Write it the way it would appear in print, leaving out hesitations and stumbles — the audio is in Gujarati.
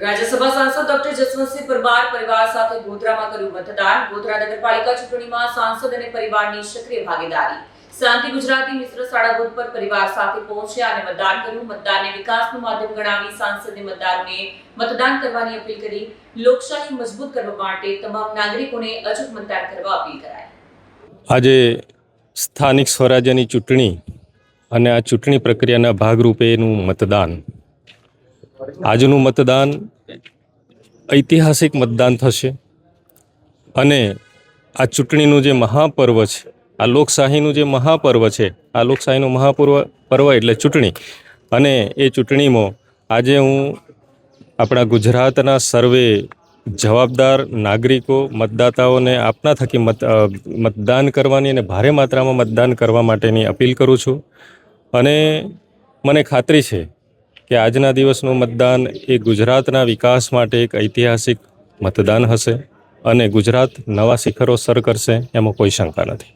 રાજ્યસભા સાંસદ ડોક્ટર જસવંતસિંહ પરમાર પરિવાર સાથે ગોધરામાં કર્યું મતદાન. ગોધરા નગરપાલિકા ચૂંટણીમાં સાંસદ અને પરિવારની સક્રિય ભાગીદારી. શાંતિ ગુજરાતી મિશ્ર શાળા બૂથ પર પરિવાર સાથે પહોંચ્યા અને મતદાન કર્યું. મતદાનને વિકાસનું માધ્યમ ગણાવી સાંસદે મતદારોને મતદાન કરવાની અપીલ કરી. લોકશાહી મજબૂત કરવા માટે તમામ નાગરિકોને અચૂક મતદાન કરવા અપીલ કરાઈ. આજે સ્થાનિક સ્વરાજ્યની ચૂંટણી અને આ ચૂંટણી પ્રક્રિયાના ભાગરૂપેનું મતદાન. આજનું મતદાન ઐતિહાસિક મતદાન થશે અને આ ચૂંટણીનું જે મહાપર્વ છે, આ લોકશાહીનું જે મહાપર્વ છે, આ લોકશાહીનું મહાપર્વ એટલે ચૂંટણી. અને એ ચૂંટણીમાં આજે હું આપણા ગુજરાતના સર્વે જવાબદાર નાગરિકો મતદાતાઓને આપના થકી મતદાન કરવાની અને ભારે માત્રામાં મતદાન કરવા માટેની અપીલ કરું છું. અને મને ખાતરી છે કે આજના દિવસનું મતદાન એ ગુજરાતના વિકાસ માટે એક ઐતિહાસિક મતદાન હશે અને ગુજરાત નવા શિખરો સર કરશે, એમાં કોઈ શંકા નથી.